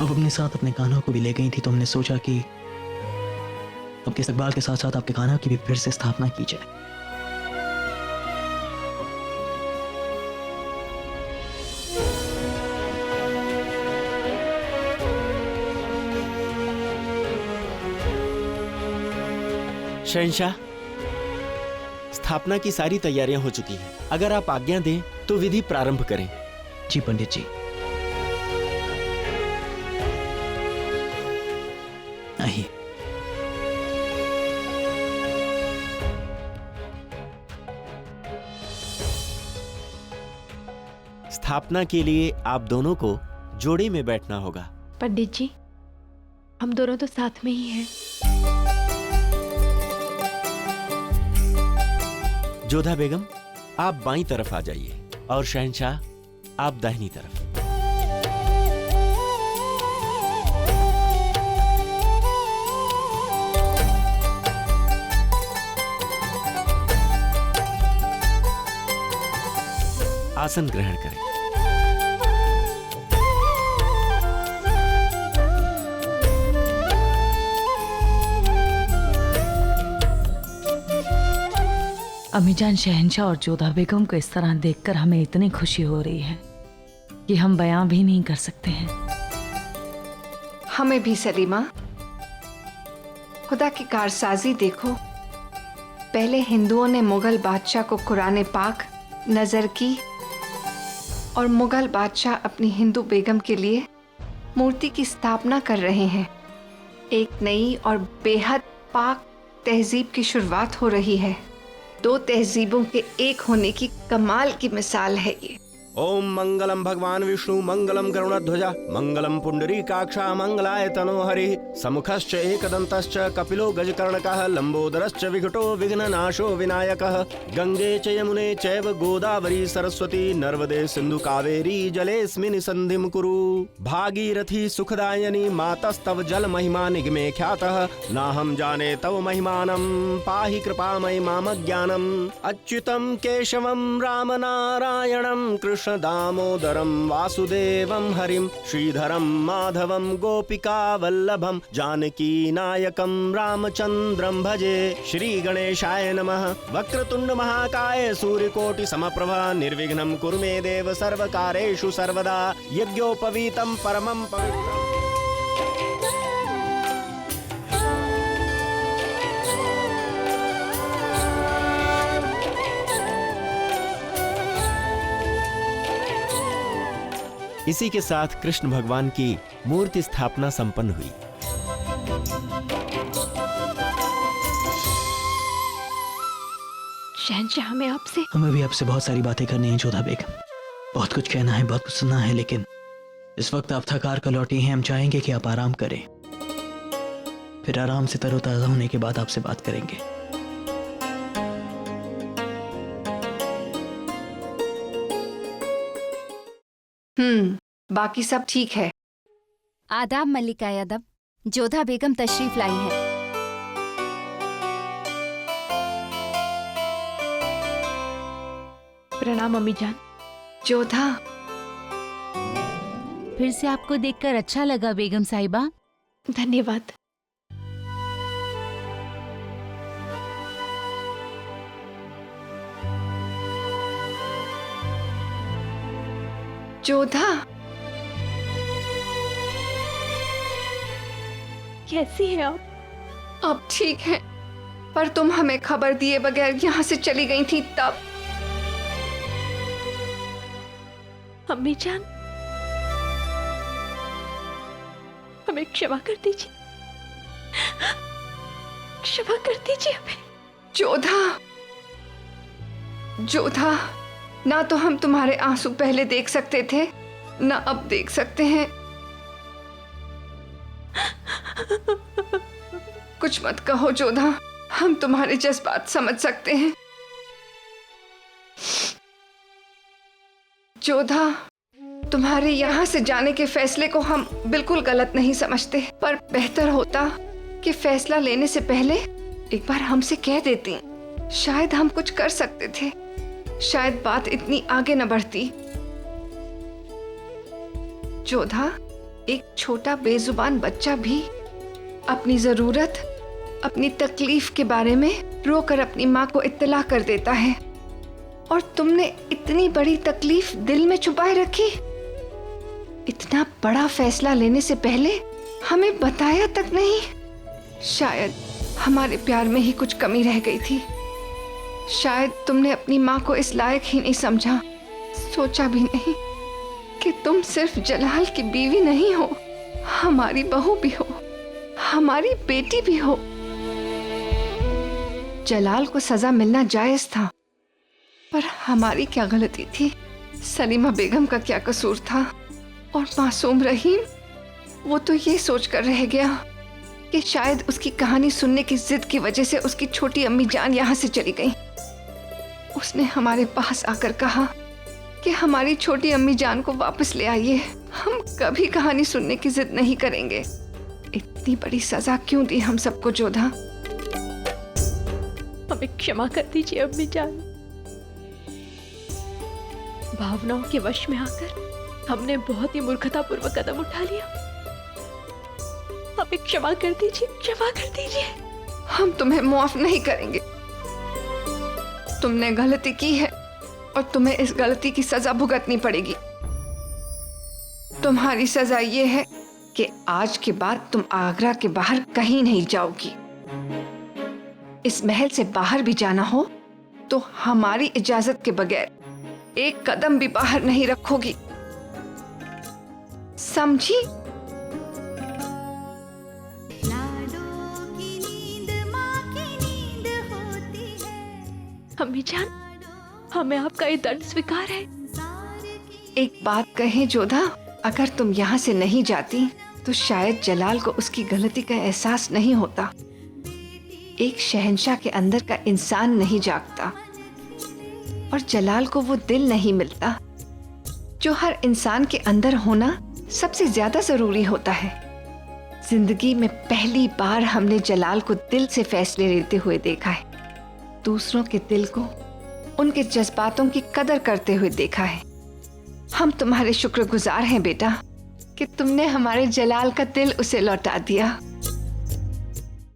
अब अपने साथ अपने कान्हा को भी ले गई थी, तो हमने सोचा कि अब के इस्तकबाल के साथ साथ आपके कान्हा की भी फिर से स्थापना की जाए। शहंशाह, स्थापना की सारी तैयारियां हो चुकी हैं। अगर आप आज्ञा दें तो विधि प्रारंभ करें। जी पंडित जी। आइए। स्थापना के लिए आप दोनों को जोड़े में बैठना होगा। पंडित जी, हम दोनों तो साथ में ही हैं। जोधा बेगम, आप बाईं तरफ आ जाइए और शहंशाह आप दाहिनी तरफ। आसन ग्रहण करें। अमीजान, शहंशाह और जोधा बेगम को इस तरह देखकर हमें इतनी खुशी हो रही है कि हम बयां भी नहीं कर सकते हैं। हमें भी सलीमा। खुदा की कारसाजी देखो। पहले हिंदुओं ने मुगल बादशाह को कुरान पाक नजर की और मुगल बादशाह अपनी हिंदू बेगम के लिए मूर्ति की स्थापना कर रहे हैं। एक नई और बेहद पाक तहजीब की शुरुआत हो रही है। दो तहजीबों के एक होने की कमाल की मिसाल है ये। ओम मंगलम भगवान विष्णु मंगलम गरुड़ध्वजा मंगलम पुंडरीकाक्षा मंगलाय तनो हरि समुखश्च एकदन्तश्च कपिलो गजकर्णकः लंबोदरश्च विघटो विघ्ननाशो विनायकः गंगे च यमुने चैव गोदावरी सरस्वती नर्मदे सिंधु कावेरी जलेस्मिन् सन्धिं कुरु भागीरथी सुखदायिनी मातस्तव जल महिमा निगमे ख्यातः नाहं जाने तव महिमानं पाहि कृपामयि मामज्ञानम् अच्युतं केशवं राम नारायणं कृष्ण दामोदरं वासुदेवं हरिं श्रीधरं माधवं गोपिका वल्लभं जानकी नायकं रामचंद्रं भजे। श्री गणेशाय नमः। वक्रतुंड महाकाय सूर्यकोटि समप्रभा निर्विघ्नं कुरु मे देव सर्वकारेषु सर्वदा यज्ञोपवीतं परमं पवित्रम्। इसी के साथ कृष्ण भगवान की मूर्ति स्थापना संपन्न हुई। शहंशाह, हमें भी आपसे बहुत सारी बातें करनी है जोधा बेगम। बहुत कुछ कहना है, बहुत कुछ सुनना है, लेकिन इस वक्त आप थकार कर लौटी हैं। हम चाहेंगे कि आप आराम करें, फिर आराम से तरोताजा होने के बाद आपसे बात करेंगे। बाकी सब ठीक है। आदाब मल्लिका यादव, जोधा बेगम तशरीफ लाई है। प्रणाम अमीजान। जोधा, फिर से आपको देखकर अच्छा लगा बेगम साहिबा। धन्यवाद। जोधा, कैसी हैं आप? अब ठीक है, पर तुम हमें खबर दिए बगैर यहाँ से चली गई थी तब। अम्मीजान, हमें क्षमा कर दीजिए, क्षमा कर दीजिए हमें। जोधा, जोधा, ना तो हम तुम्हारे आंसू पहले देख सकते थे, ना अब देख सकते हैं। कुछ मत कहो जोधा, हम तुम्हारे जज्बात समझ सकते हैं। जोधा, तुम्हारे यहाँ से जाने के फैसले को हम बिल्कुल गलत नहीं समझते, पर बेहतर होता कि फैसला लेने से पहले एक बार हमसे कह देती। शायद हम कुछ कर सकते थे, शायद बात इतनी आगे न बढ़ती। जोधा, एक छोटा बेजुबान बच्चा भी अपनी जरूरत, अपनी तकलीफ के बारे में रोकर अपनी माँ को इत्तला कर देता है, और तुमने इतनी बड़ी तकलीफ दिल में छुपाए रखी। इतना बड़ा फैसला लेने से पहले हमें बताया तक नहीं। शायद हमारे प्यार में ही कुछ कमी रह गई थी। शायद तुमने अपनी माँ को इस लायक ही नहीं समझा, सोचा भी नहीं कि तुम सिर्फ जलाल की बीवी नहीं हो, हमारी बहू भी हो, हमारी बेटी भी हो। जलाल को सजा मिलना जायज था, पर हमारी क्या गलती थी? सलीमा बेगम का क्या कसूर था? और मासूम रहीम, वो तो ये सोचकर रह गया कि शायद उसकी कहानी सुनने की जिद की वजह से उसकी छोटी अम्मी जान यहाँ से चली गई। उसने हमारे पास आकर कहा कि हमारी छोटी अम्मी जान को वापस ले आइए, हम कभी कहानी सुनने की जिद नहीं करेंगे। इतनी बड़ी सजा क्यों दी हम सबको जोधा? हमें क्षमा कर दीजिए अम्मी जान। भावनाओं के वश में आकर हमने बहुत ही मूर्खतापूर्वक कदम उठा लिया। हमें क्षमा कर दीजिए, क्षमा कर दीजिए। हम तुम्हें माफ नहीं करेंगे। तुमने गलती की है और तुम्हें इस गलती की सजा भुगतनी पड़ेगी। तुम्हारी सजा ये है कि आज के बाद तुम आगरा के बाहर कहीं नहीं जाओगी। इस महल से बाहर भी जाना हो तो हमारी इजाजत के बगैर एक कदम भी बाहर नहीं रखोगी, समझी? अम्मी जान, हमें आपका ये दर्द स्वीकार है। एक बात कहें जोधा, अगर तुम यहाँ से नहीं जाती तो शायद जलाल को उसकी गलती का एहसास नहीं होता। एक शहंशाह के अंदर का इंसान नहीं जागता और जलाल को वो दिल नहीं मिलता जो हर इंसान के अंदर होना सबसे ज्यादा जरूरी होता है। जिंदगी में पहली बार हमने जलाल को दिल से फैसले लेते हुए देखा है, दूसरों के दिल को, उनके जज्बातों की कदर करते हुए देखा है। हम तुम्हारे शुक्रगुजार हैं बेटा कि तुमने हमारे जलाल का दिल उसे लौटा दिया।